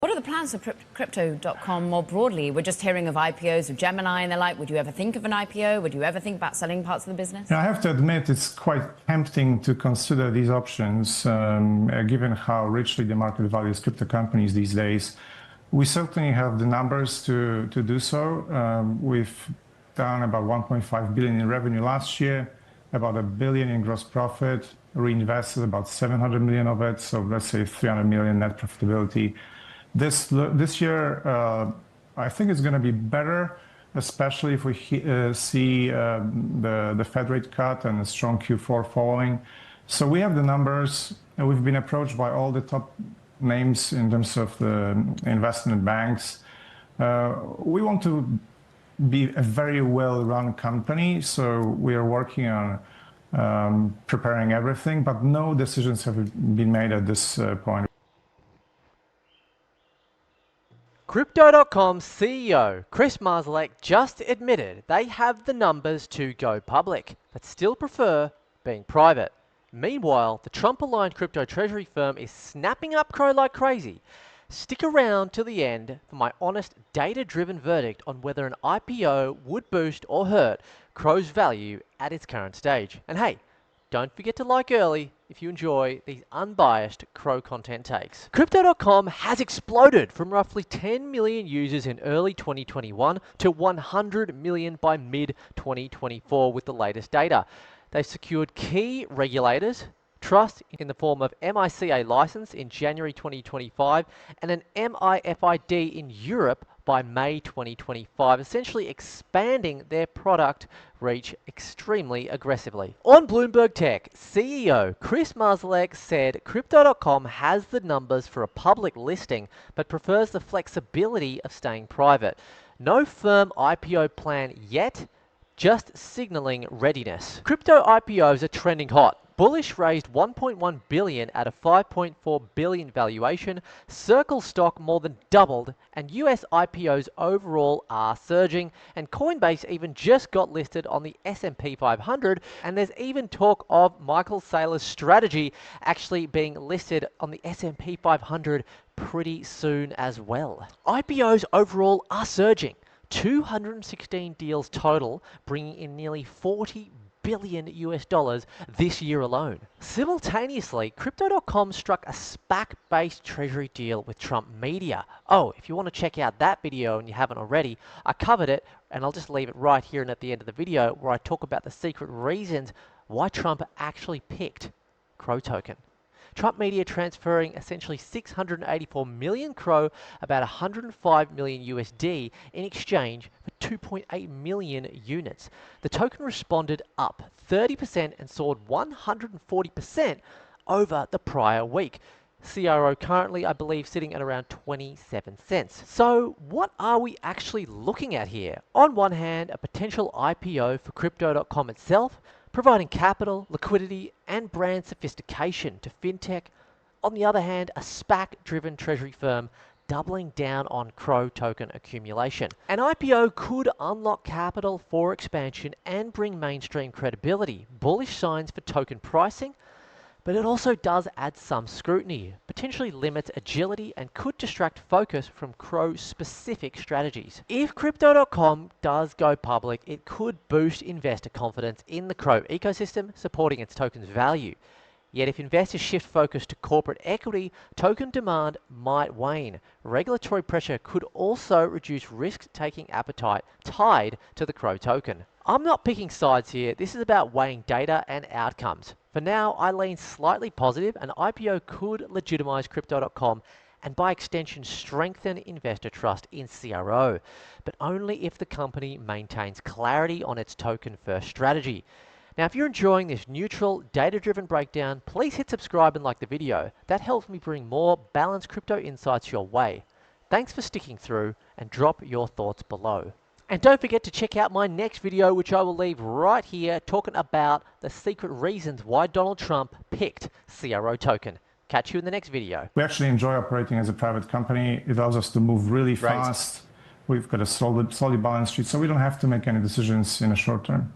What are the plans for Crypto.com more broadly? We're just hearing of IPOs of Gemini and the like. Would you ever think of an IPO? Would you ever think about selling parts of the business? I have to admit, it's quite tempting to consider these options, given how richly the market values crypto companies these days. We certainly have the numbers to do so. We've done about 1.5 billion in revenue last year, about $1 billion in gross profit, reinvested about 700 million of it, so let's say 300 million net profitability. This year, I think it's going to be better, especially if we see the Fed rate cut and a strong Q4 following. So we have the numbers, and we've been approached by all the top names in terms of the investment banks. We want to be a very well-run company, so we are working on preparing everything, but no decisions have been made at this point. Crypto.com CEO Kris Marszalek just admitted they have the numbers to go public, but still prefer being private. Meanwhile, the Trump-aligned crypto treasury firm is snapping up CRO like crazy. Stick around till the end for my honest, data-driven verdict on whether an IPO would boost or hurt CRO's value at its current stage. And hey, don't forget to like early if you enjoy these unbiased CRO content takes. Crypto.com has exploded from roughly 10 million users in early 2021 to 100 million by mid-2024 with the latest data. They've secured key regulators, trust in the form of MiCA license in January 2025 and an MiFID in Europe by May 2025, essentially expanding their product reach extremely aggressively. On Bloomberg Tech, CEO Kris Marszalek said Crypto.com has the numbers for a public listing, but prefers the flexibility of staying private. No firm IPO plan yet, just signaling readiness. Crypto IPOs are trending hot. Bullish raised 1.1 billion at a 5.4 billion valuation, Circle stock more than doubled, and US IPOs overall are surging, and Coinbase even just got listed on the S&P 500, and there's even talk of Michael Saylor's strategy actually being listed on the S&P 500 pretty soon as well. IPOs overall are surging. 216 deals total, bringing in nearly $40 billion US this year alone. Simultaneously, Crypto.com struck a SPAC-based treasury deal with Trump Media. Oh, if you want to check out that video and you haven't already, I covered it, and I'll just leave it right here and at the end of the video where I talk about the secret reasons why Trump actually picked CRO token. Trump Media transferring essentially 684 million CRO, about 105 million USD in exchange for 2.8 million units. The token responded up 30% and soared 140% over the prior week. CRO currently, I believe, sitting at around 27 cents. So what are we actually looking at here? On one hand, a potential IPO for Crypto.com itself, providing capital, liquidity, and brand sophistication to fintech. On the other hand, a SPAC-driven treasury firm doubling down on CRO token accumulation. An IPO could unlock capital for expansion and bring mainstream credibility, bullish signs for token pricing, but it also does add some scrutiny, potentially limits agility, and could distract focus from CRO-specific strategies. If Crypto.com does go public, it could boost investor confidence in the CRO ecosystem, supporting its token's value. Yet if investors shift focus to corporate equity, token demand might wane. Regulatory pressure could also reduce risk-taking appetite tied to the CRO token. I'm not picking sides here. This is about weighing data and outcomes. For now, I lean slightly positive. An IPO could legitimize Crypto.com and by extension strengthen investor trust in CRO, but only if the company maintains clarity on its token-first strategy. Now, if you're enjoying this neutral, data-driven breakdown, please hit subscribe and like the video. That helps me bring more balanced crypto insights your way. Thanks for sticking through, and drop your thoughts below. And don't forget to check out my next video, which I will leave right here, talking about the secret reasons why Donald Trump picked CRO token. Catch you in the next video. We actually enjoy operating as a private company. It allows us to move really fast. We've got a solid balance sheet, so we don't have to make any decisions in the short term.